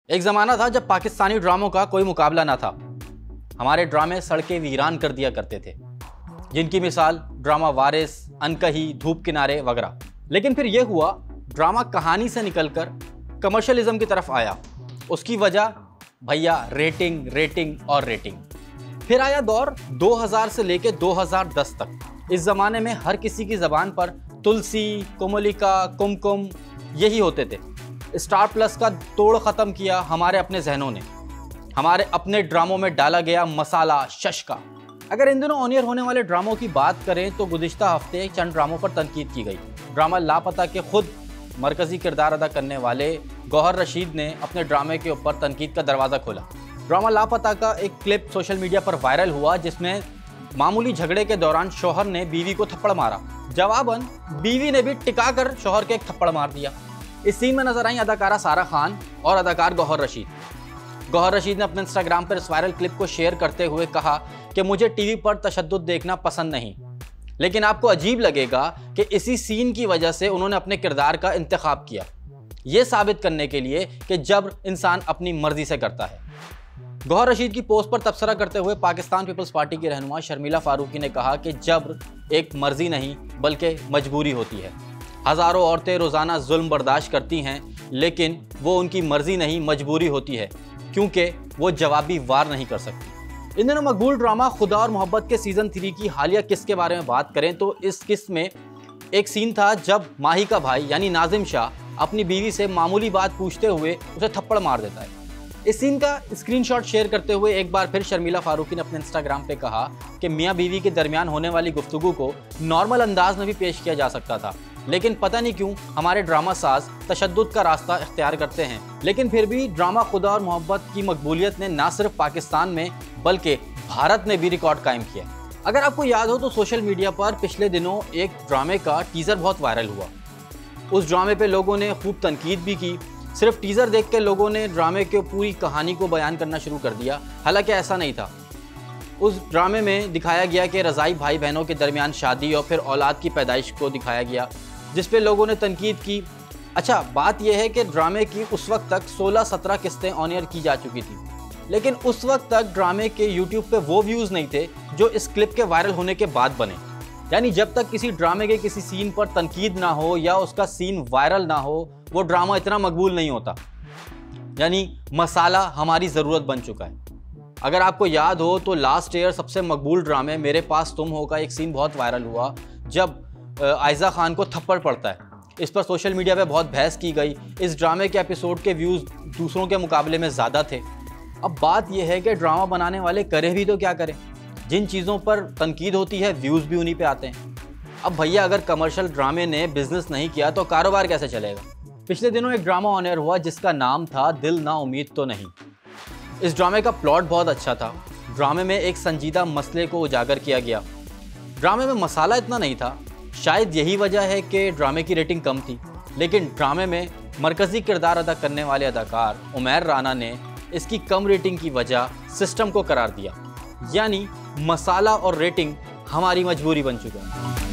एक ज़माना था जब पाकिस्तानी ड्रामों का कोई मुकाबला ना था। हमारे ड्रामे सड़कें वीरान कर दिया करते थे, जिनकी मिसाल ड्रामा वारिस, अनकही, धूप किनारे वगैरह। लेकिन फिर यह हुआ, ड्रामा कहानी से निकलकर कमर्शियलिज्म की तरफ आया। उसकी वजह भैया रेटिंग रेटिंग और रेटिंग। फिर आया दौर 2000 से लेकर 2010 तक। इस ज़माने में हर किसी की ज़बान पर तुलसी, कोमलिका, कुमकुम यही होते थे। स्टार प्लस का तोड़ ख़त्म किया हमारे अपने जहनों ने। हमारे अपने ड्रामों में डाला गया मसाला, शशका। अगर इन दिनों ऑनियर होने वाले ड्रामों की बात करें तो गुज़िश्ता हफ्ते चंद ड्रामों पर तनकीद की गई। ड्रामा लापता के खुद मरकज़ी किरदार अदा करने वाले गौहर रशीद ने अपने ड्रामे के ऊपर तनकीद का दरवाज़ा खोला। ड्रामा लापता का एक क्लिप सोशल मीडिया पर वायरल हुआ, जिसमें मामूली झगड़े के दौरान शौहर ने बीवी को थप्पड़ मारा। जवाबन बीवी ने भी टिका कर शौहर के एक थप्पड़ मार दिया। इस सीन में नजर आई अदाकारा सारा खान और अदाकार गौहर रशीद। गौहर रशीद ने अपने इंस्टाग्राम पर इस वायरल क्लिप को शेयर करते हुए कहा कि मुझे टीवी पर तशद्दुद देखना पसंद नहीं, लेकिन आपको अजीब लगेगा कि इसी सीन की वजह से उन्होंने अपने किरदार का इंतखाब किया, ये साबित करने के लिए कि जब्र इंसान अपनी मर्जी से करता है। गौहर रशीद की पोस्ट पर तबसरा करते हुए पाकिस्तान पीपल्स पार्टी की रहनुमा शर्मिला फारूकी ने कहा कि जब्र एक मर्जी नहीं बल्कि मजबूरी होती है। हज़ारों औरतें रोज़ाना जुल्म बर्दाश्त करती हैं, लेकिन वो उनकी मर्जी नहीं मजबूरी होती है, क्योंकि वो जवाबी वार नहीं कर सकती। इन दिनों मकबूल ड्रामा खुदा और मोहब्बत के सीज़न 3 की हालिया किस्त के बारे में बात करें तो इस किस्त में एक सीन था जब माही का भाई यानी नाजिम शाह अपनी बीवी से मामूली बात पूछते हुए उसे थप्पड़ मार देता है। इस सीन का स्क्रीनशॉट शेयर करते हुए एक बार फिर शर्मिला फारूकी ने अपने इंस्टाग्राम पे कहा कि मियाँ बीवी के दरमियान होने वाली गुफ्तगू को नॉर्मल अंदाज में भी पेश किया जा सकता था, लेकिन पता नहीं क्यों हमारे ड्रामा साज तशद्दुद का रास्ता इख्तियार करते हैं। लेकिन फिर भी ड्रामा खुदा और मोहब्बत की मकबूलियत ने ना सिर्फ पाकिस्तान में बल्कि भारत में भी रिकॉर्ड कायम किया। अगर आपको याद हो तो सोशल मीडिया पर पिछले दिनों एक ड्रामे का टीज़र बहुत वायरल हुआ। उस ड्रामे पे लोगों ने खूब तनकीद भी की। सिर्फ टीज़र देख के लोगों ने ड्रामे के पूरी कहानी को बयान करना शुरू कर दिया, हालांकि ऐसा नहीं था। उस ड्रामे में दिखाया गया कि रज़ाई भाई बहनों के दरमियान शादी और फिर औलाद की पैदाइश को दिखाया गया, जिस पे लोगों ने तनकीद की। अच्छा, बात यह है कि ड्रामे की उस वक्त तक 16-17 किस्तें ऑनियर की जा चुकी थी, लेकिन उस वक्त तक ड्रामे के यूट्यूब पे वो व्यूज़ नहीं थे जो इस क्लिप के वायरल होने के बाद बने। यानी जब तक किसी ड्रामे के किसी सीन पर तनकीद ना हो या उसका सीन वायरल ना हो, वो ड्रामा इतना मकबूल नहीं होता। यानी मसाला हमारी ज़रूरत बन चुका है। अगर आपको याद हो तो लास्ट ईयर सबसे मकबूल ड्रामे मेरे पास तुम हो का एक सीन बहुत वायरल हुआ जब आयज़ा खान को थप्पड़ पड़ता है। इस पर सोशल मीडिया पे बहुत बहस की गई। इस ड्रामे के एपिसोड के व्यूज़ दूसरों के मुकाबले में ज़्यादा थे। अब बात यह है कि ड्रामा बनाने वाले करें भी तो क्या करें, जिन चीज़ों पर तनकीद होती है व्यूज़ भी उन्हीं पे आते हैं। अब भैया अगर कमर्शियल ड्रामे ने बिजनेस नहीं किया तो कारोबार कैसे चलेगा। पिछले दिनों एक ड्रामा ऑन एयर हुआ जिसका नाम था दिल ना उम्मीद तो नहीं। इस ड्रामे का प्लॉट बहुत अच्छा था। ड्रामे में एक संजीदा मसले को उजागर किया गया। ड्रामे में मसाला इतना नहीं था, शायद यही वजह है कि ड्रामे की रेटिंग कम थी। लेकिन ड्रामे में मरकज़ी किरदार अदा करने वाले अदाकार उमैर राना ने इसकी कम रेटिंग की वजह सिस्टम को करार दिया। यानी मसाला और रेटिंग हमारी मजबूरी बन चुका है।